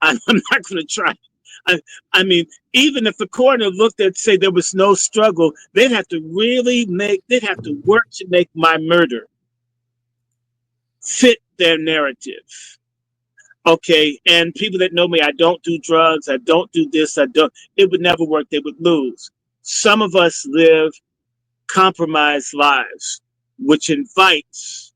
I'm not going to try. I, I mean, even if the coroner looked at, say there was no struggle, they'd have to work to make my murder fit their narrative. Okay, and people that know me, I don't do drugs, I don't do this, it would never work, they would lose. Some of us live compromised lives, which invites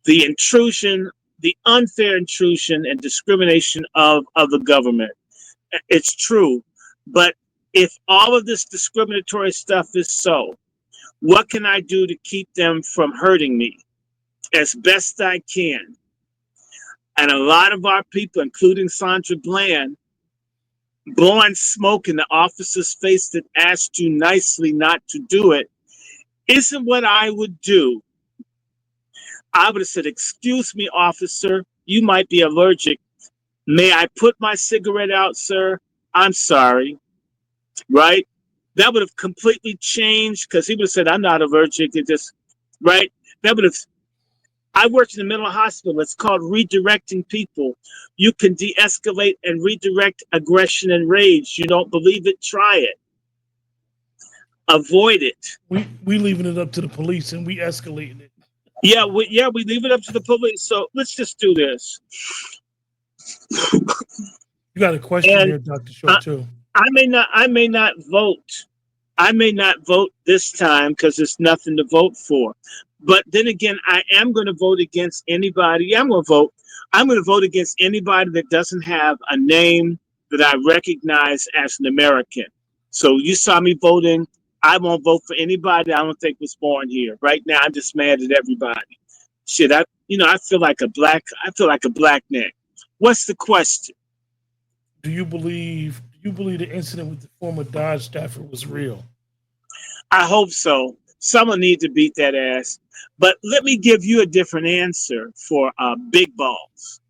the intrusion, the unfair intrusion and discrimination of the government. It's true. But if all of this discriminatory stuff is so, what can I do to keep them from hurting me as best I can? And a lot of our people, including Sandra Bland, blowing smoke in the officer's face that asked you nicely not to do it, isn't what I would do. I would have said, "Excuse me, officer, you might be allergic. May I put my cigarette out, sir? I'm sorry." Right? That would have completely changed because he would have said, "I'm not allergic." It just, right? That would have. I worked in the mental hospital. It's called redirecting people. You can de escalate and redirect aggression and rage. You don't believe it? Try it. Avoid it. We leaving it up to the police and we escalating it. We leave it up to the police. So let's just do this. You got a question And there, Dr. Short, too. I may not vote. I may not vote this time because there's nothing to vote for. But then again, I am going to vote against anybody. Yeah, I'm going to vote. I'm going to vote against anybody that doesn't have a name that I recognize as an American. So you saw me voting. I won't vote for anybody I don't think was born here. Right now, I'm just mad at everybody. Shit, I feel like a black man. What's the question? Do you believe the incident with the former Dodge staffer was real? I hope so. Someone needs to beat that ass. But let me give you a different answer for big balls.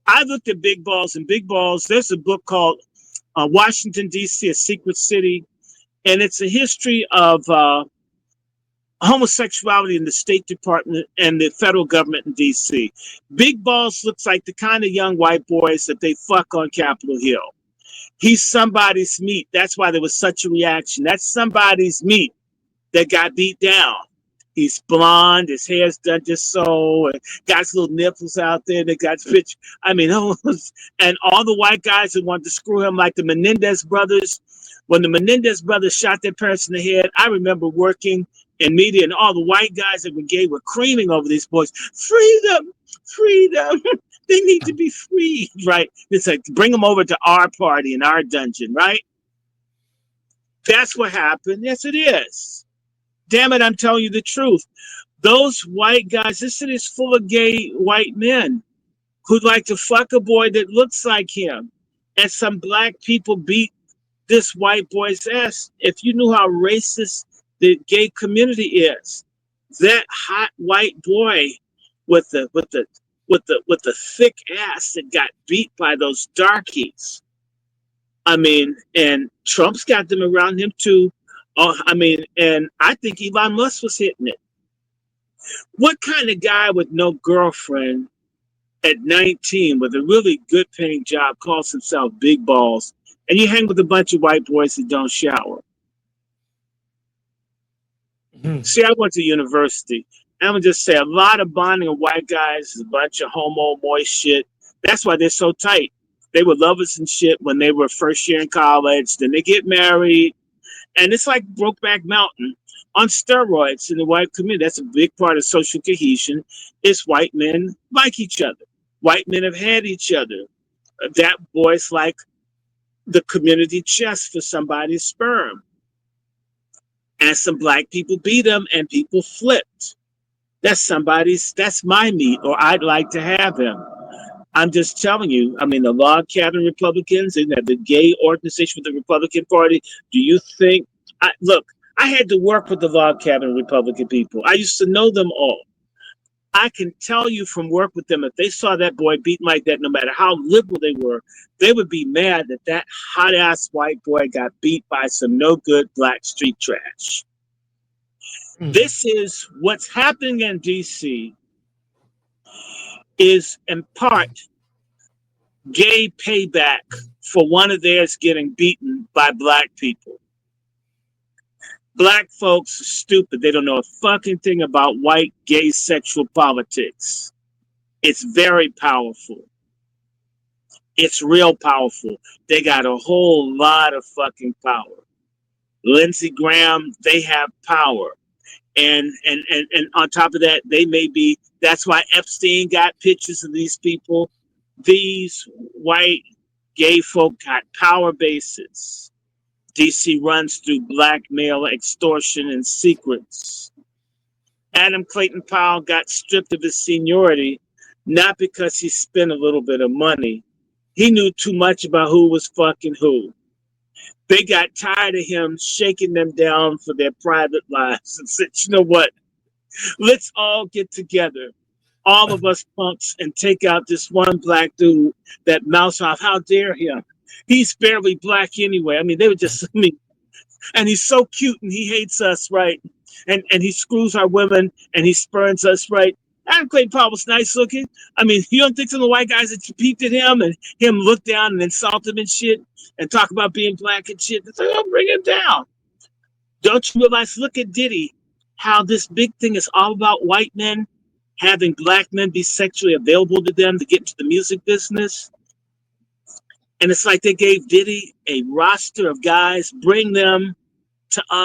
I looked at big balls and big balls. There's a book called Washington, D.C., A Secret City. And it's a history of homosexuality in the State Department and the federal government in D.C. Big balls looks like the kind of young white boys that they fuck on Capitol Hill. He's somebody's meat. That's why there was such a reaction. That's somebody's meat that got beat down. He's blonde, his hair's done just so, and got his little nipples out there. They got rich. I mean, and all the white guys that wanted to screw him, like the Menendez brothers. When the Menendez brothers shot their parents in the head, I remember working in media, and all the white guys that were gay were creaming over these boys. Freedom, freedom. They need to be free, right? It's like, bring them over to our party in our dungeon, right? That's what happened. Yes, it is. Damn it, I'm telling you the truth. Those white guys, this city is full of gay white men who'd like to fuck a boy that looks like him. And some black people beat this white boy's ass. If you knew how racist the gay community is, that hot white boy with the thick ass that got beat by those darkies. I mean, and Trump's got them around him too. And I think Elon Musk was hitting it. What kind of guy with no girlfriend at 19 with a really good paying job calls himself big balls, and you hang with a bunch of white boys that don't shower? Mhm. See, I went to university. And I'm gonna just say a lot of bonding of white guys is a bunch of homo moist shit. That's why they're so tight. They were lovers and shit when they were first year in college. Then they get married, and it's like Brokeback Mountain on steroids in the white community. That's a big part of social cohesion. Is white men like each other. White men have had each other. That boy's like the community chest for somebody's sperm. And some black people beat him, and people flipped. That's my meat, or I'd like to have him. I'm just telling you. I mean, the log cabin Republicans and the gay organization with the Republican Party. Do you think? Look, I had to work with the log cabin Republican people. I used to know them all. I can tell you from work with them, if they saw that boy beaten like that, no matter how liberal they were, they would be mad that that hot ass white boy got beat by some no good black street trash. Mm. This is what's happening in DC is in part gay payback for one of theirs getting beaten by black people. Black folks are stupid. They don't know a fucking thing about white gay sexual politics. It's very powerful. It's real powerful. They got a whole lot of fucking power. Lindsey Graham, they have power. And on top of that, they may be, that's why Epstein got pictures of these people. These white gay folk got power bases. DC runs through blackmail, extortion, and secrets. Adam Clayton Powell got stripped of his seniority, not because he spent a little bit of money. He knew too much about who was fucking who. They got tired of him shaking them down for their private lives and said, you know what? Let's all get together, all of us punks, and take out this one black dude that mouths off. How dare him? He's barely black anyway. I mean, they were just, and he's so cute and he hates us, right? And he screws our women and he spurns us, right? Adam Clayton Powell was nice looking. I mean, you don't think some of the white guys that peeped at him and him look down and insult him and shit and talk about being black and shit? It's like, oh, bring him down. Don't you realize, look at Diddy, how this big thing is all about white men having black men be sexually available to them to get into the music business. And it's like they gave Diddy a roster of guys, bring them to us.